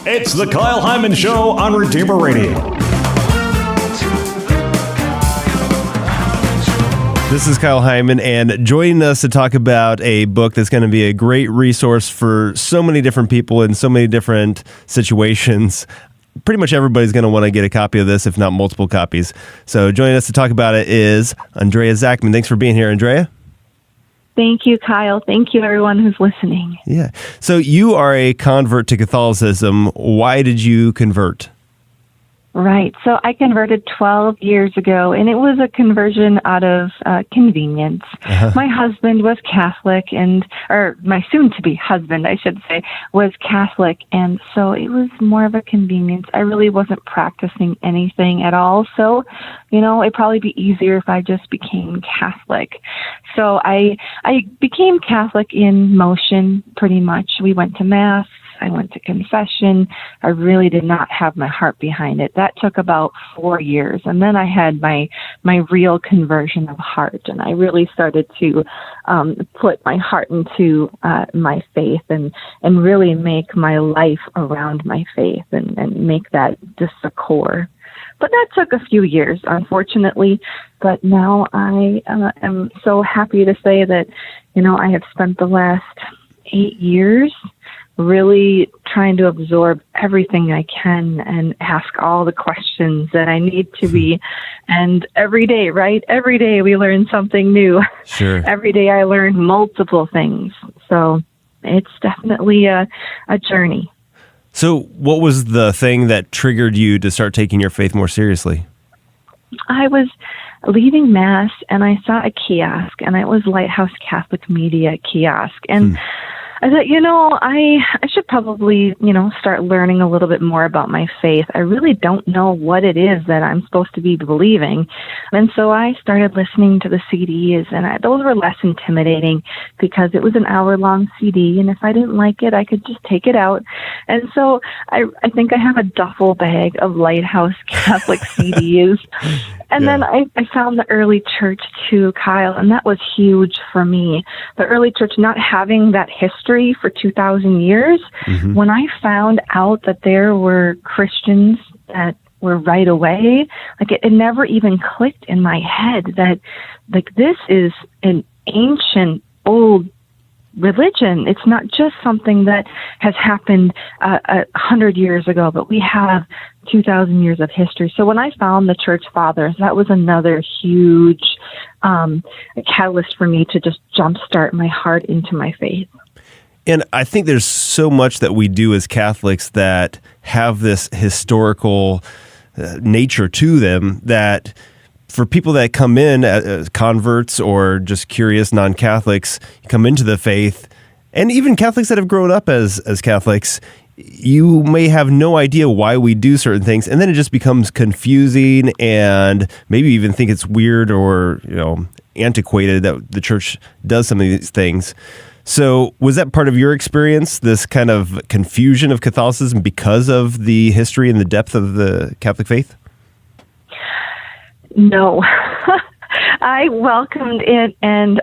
It's the Kyle Hyman Show on Redeemer Radio. This is Kyle Hyman, and joining us to talk about a book that's going to be a great resource for so many different people in so many different situations. Pretty much everybody's going to want to get a copy of this, if not multiple copies. So joining us to talk about it is Andrea Zachman. Thanks for being here, Andrea. Thank you, Kyle. Thank you, everyone who's listening. Yeah. So you are a convert to Catholicism. Why did you convert? Right. So I converted 12 years ago, and it was a conversion out of convenience. My husband was Catholic, or my soon-to-be husband, I should say, was Catholic, and so it was more of a convenience. I really wasn't practicing anything at all, so, it'd probably be easier if I just became Catholic. So I became Catholic in motion, pretty much. We went to Mass. I went to confession. I really did not have my heart behind it. That took about 4 years. And then I had my real conversion of heart. And I really started to put my heart into my faith and really make my life around my faith and make that just the core. But that took a few years, unfortunately. But now I am so happy to say that, I have spent the last 8 years really trying to absorb everything I can and ask all the questions that I need to be. And every day, right? Every day we learn something new. Sure. Every day I learn multiple things. So it's definitely a journey. So what was the thing that triggered you to start taking your faith more seriously? I was leaving Mass and I saw a kiosk, and it was Lighthouse Catholic Media kiosk. And I thought, I should probably, start learning a little bit more about my faith. I really don't know what it is that I'm supposed to be believing. And so I started listening to the CDs, and those were less intimidating because it was an hour-long CD, and if I didn't like it, I could just take it out. And so I think I have a duffel bag of Lighthouse Catholic CDs. And then I found the early church too, Kyle, and that was huge for me. The early church not having that history for 2,000 years. When I found out that there were Christians that were right away, it never even clicked in my head that this is an ancient, old religion. It's not just something that has happened 100 years ago, but we have 2,000 years of history. So when I found the Church Fathers, that was another huge catalyst for me to just jumpstart my heart into my faith. And I think there's so much that we do as Catholics that have this historical nature to them that for people that come in as converts or just curious non-Catholics, come into the faith, and even Catholics that have grown up as Catholics, you may have no idea why we do certain things, and then it just becomes confusing and maybe even think it's weird or antiquated that the church does some of these things. So was that part of your experience, this kind of confusion of Catholicism because of the history and the depth of the Catholic faith? No. I welcomed it, and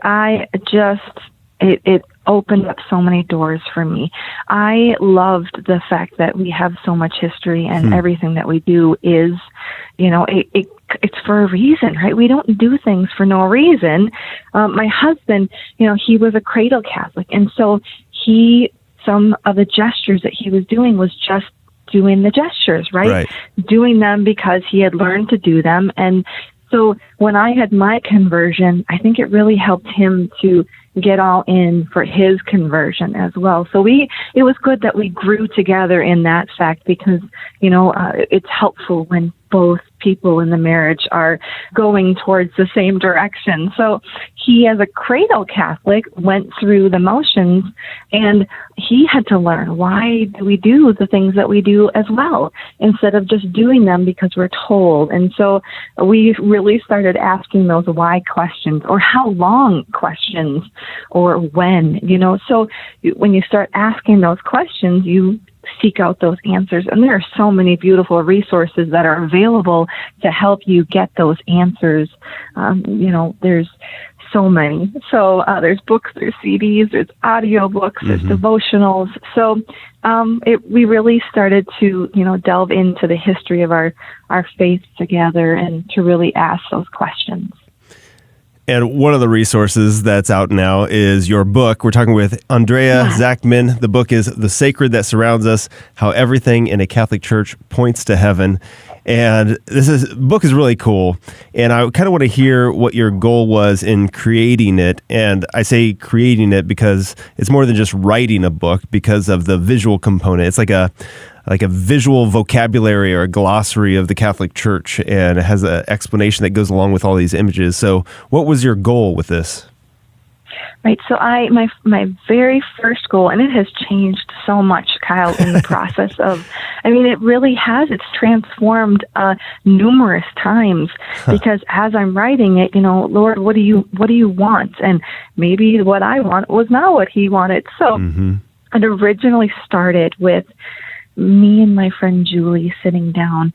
it opened up so many doors for me. I loved the fact that we have so much history, and everything that we do is, it's for a reason, right? We don't do things for no reason. My husband, he was a cradle Catholic, and so some of the gestures that he was doing was just doing the gestures, right? Doing them because he had learned to do them. And so when I had my conversion, I think it really helped him to get all in for his conversion as well. So it was good that we grew together in that fact because, it's helpful when both people in the marriage are going towards the same direction. So he, as a cradle Catholic, went through the motions, and he had to learn, why do we do the things that we do as well, instead of just doing them because we're told. And so we really started asking those why questions, or how long questions, or when, So when you start asking those questions, you seek out those answers. And there are so many beautiful resources that are available to help you get those answers. There's so many. So there's books, there's CDs, there's audiobooks, there's devotionals. So we really started to, delve into the history of our faith together and to really ask those questions. And one of the resources that's out now is your book. We're talking with Andrea Zachman. The book is The Sacred That Surrounds Us, How Everything in a Catholic Church Points to Heaven. And book is really cool. And I kind of want to hear what your goal was in creating it. And I say creating it because it's more than just writing a book because of the visual component. It's like a visual vocabulary or a glossary of the Catholic Church, and it has an explanation that goes along with all these images. So what was your goal with this? Right. So my very first goal, and it has changed so much, Kyle, in the process of, it really has. It's transformed numerous times because as I'm writing it, Lord, what do you want? And maybe what I want was not what he wanted. So it originally started with me and my friend Julie sitting down.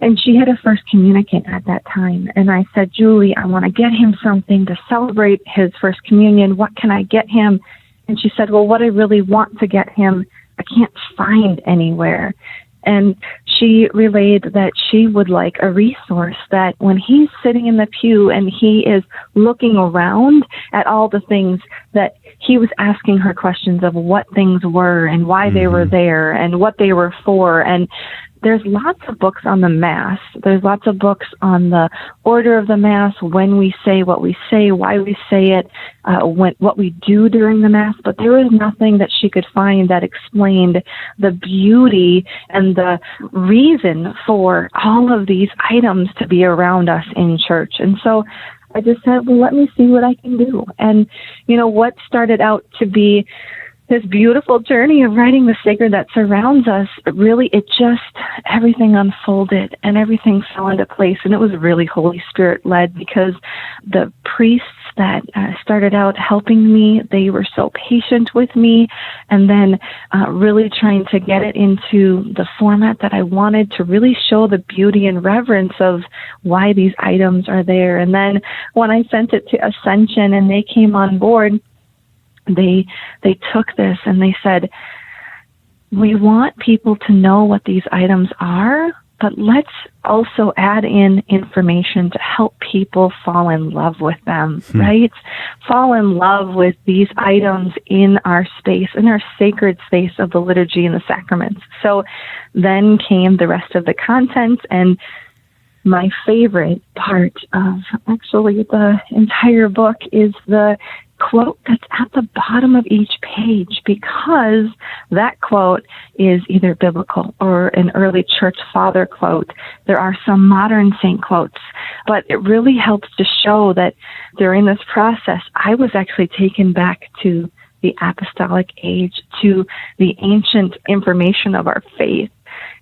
And she had a first communicant at that time. And I said, Julie, I want to get him something to celebrate his first communion. What can I get him? And she said, well, what I really want to get him, I can't find anywhere. And she relayed that she would like a resource that when he's sitting in the pew and he is looking around at all the things, that he was asking her questions of what things were and why they were there and what they were for. And there's lots of books on the Mass. There's lots of books on the order of the Mass, when we say what we say, why we say it, what we do during the Mass. But there was nothing that she could find that explained the beauty and the reason for all of these items to be around us in church. And so I just said, well, let me see what I can do. And, what started out to be this beautiful journey of writing The Sacred That Surrounds Us, really, everything unfolded and everything fell into place. And it was really Holy Spirit led because the priests that started out helping me, they were so patient with me, and then really trying to get it into the format that I wanted to really show the beauty and reverence of why these items are there. And then when I sent it to Ascension and they came on board, they took this and they said, we want people to know what these items are, but let's also add in information to help people fall in love with them, right? Fall in love with these items in our space, in our sacred space of the liturgy and the sacraments. So then came the rest of the content, and my favorite part of actually the entire book is the quote that's at the bottom of each page, because that quote is either biblical or an early church father quote. There are some modern saint quotes, but it really helps to show that during this process, I was actually taken back to the apostolic age, to the ancient information of our faith,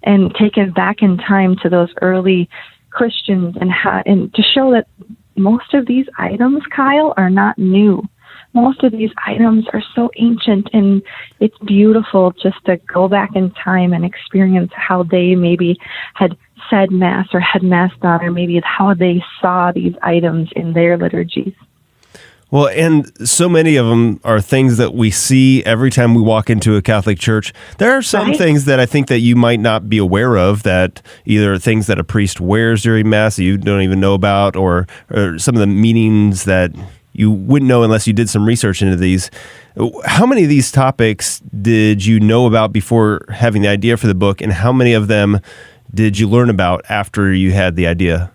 and taken back in time to those early Christians, and to show that most of these items, Kyle, are not new. Most of these items are so ancient, and it's beautiful just to go back in time and experience how they maybe had said Mass or had Mass done, or maybe how they saw these items in their liturgies. Well, and so many of them are things that we see every time we walk into a Catholic church. There are some things that I think that you might not be aware of, that either things that a priest wears during Mass that you don't even know about, or some of the meanings that you wouldn't know unless you did some research into these. How many of these topics did you know about before having the idea for the book, and how many of them did you learn about after you had the idea?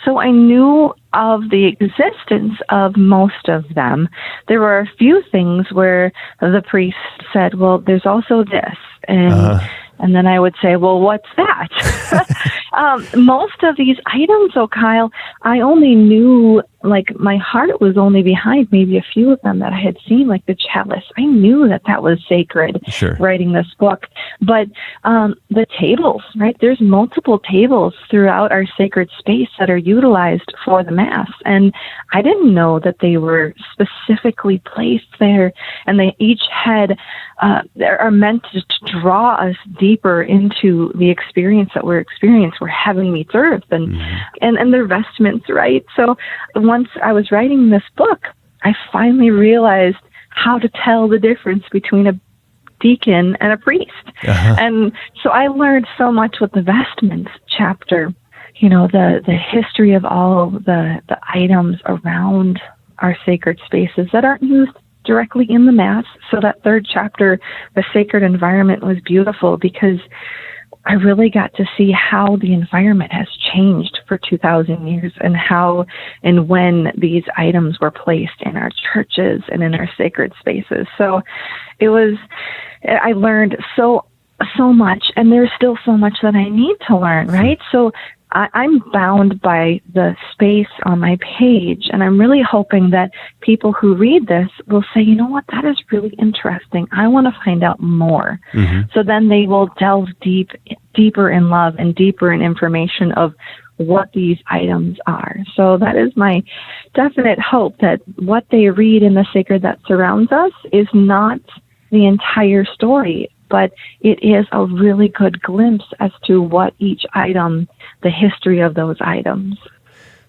So I knew of the existence of most of them. There were a few things where the priest said, well, there's also this. And then I would say, well, what's that? Most of these items, though, Kyle, I only knew, like, my heart was only behind maybe a few of them that I had seen, like the chalice. I knew that was sacred, writing this book. But the tables, right? There's multiple tables throughout our sacred space that are utilized for the Mass. And I didn't know that they were specifically placed there. And they each are meant to draw us deeper into the experience that we're experiencing, where heaven meets earth, and their vestments, right? So once I was writing this book, I finally realized how to tell the difference between a deacon and a priest. And so I learned so much with the vestments chapter, the history of all the items around our sacred spaces that aren't used directly in the Mass. So that third chapter, the sacred environment, was beautiful because I really got to see how the environment has changed for 2,000 years and how and when these items were placed in our churches and in our sacred spaces. So I learned so much, and there's still so much that I need to learn, right? So I'm bound by the space on my page, and I'm really hoping that people who read this will say, you know what, that is really interesting. I want to find out more. So then they will delve deeper in love and deeper in information of what these items are. So that is my definite hope, that what they read in the sacred that surrounds us is not the entire story, but it is a really good glimpse as to what each item, the history of those items.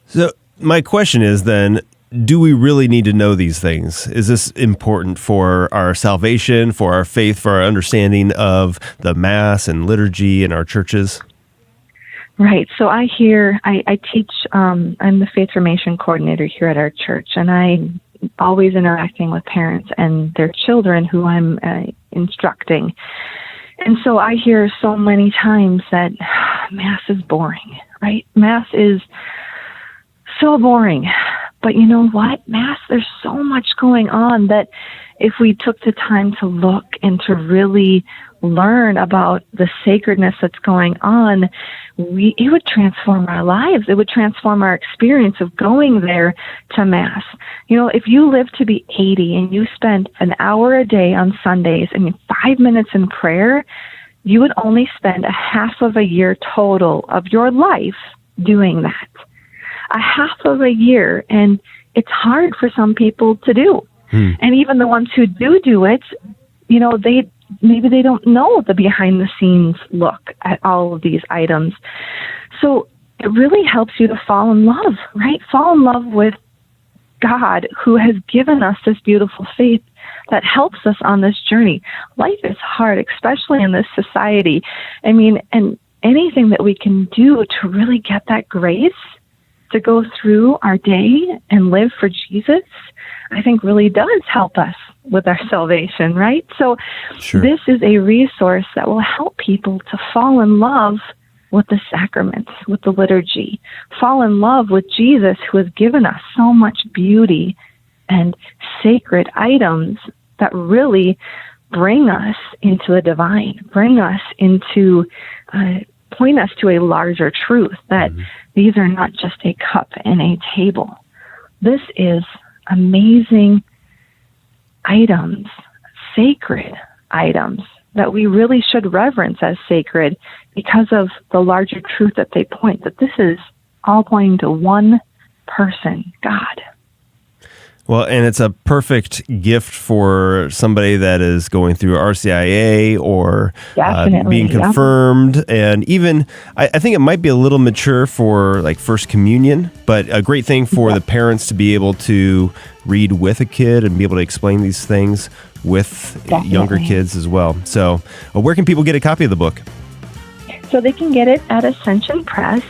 So my question is then, do we really need to know these things? Is this important for our salvation, for our faith, for our understanding of the Mass and liturgy in our churches? Right. So I teach, I'm the faith formation coordinator here at our church, and I'm always interacting with parents and their children who I'm instructing. And so I hear so many times that Mass is boring, right? Mass is so boring. But you know what? Mass, there's so much going on that if we took the time to look and to really learn about the sacredness that's going on, it would transform our lives. It would transform our experience of going there to Mass. If you live to be 80 and you spend an hour a day on Sundays and 5 minutes in prayer, you would only spend a half of a year total of your life doing that. A half of a year, and it's hard for some people to do. And even the ones who do it, maybe they don't know the behind the scenes look at all of these items. So it really helps you to fall in love, right? Fall in love with God, who has given us this beautiful faith that helps us on this journey. Life is hard, especially in this society. And anything that we can do to really get that grace to go through our day and live for Jesus, I think really does help us with our salvation, right? So This is a resource that will help people to fall in love with the sacraments, with the liturgy, fall in love with Jesus, who has given us so much beauty and sacred items that really bring us into the divine, bring us into, point us to a larger truth, that these are not just a cup and a table. This is amazing items, sacred items that we really should reverence as sacred because of the larger truth that they point, that this is all pointing to one person, God. Well, and it's a perfect gift for somebody that is going through RCIA or being confirmed. And even, I think it might be a little mature for like First Communion, but a great thing for the parents to be able to read with a kid and be able to explain these things with younger kids as well. So where can people get a copy of the book? So they can get it at Ascension Press.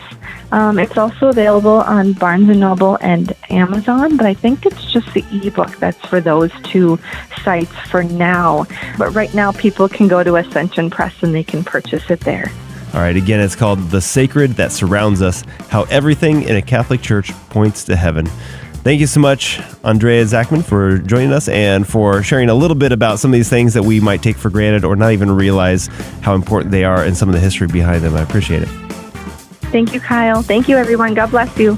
It's also available on Barnes & Noble and Amazon, but I think it's just the ebook that's for those two sites for now. But right now, people can go to Ascension Press and they can purchase it there. All right, again, it's called The Sacred That Surrounds Us, How Everything in a Catholic Church Points to Heaven. Thank you so much, Andrea Zachman, for joining us and for sharing a little bit about some of these things that we might take for granted or not even realize how important they are and some of the history behind them. I appreciate it. Thank you, Kyle. Thank you, everyone. God bless you.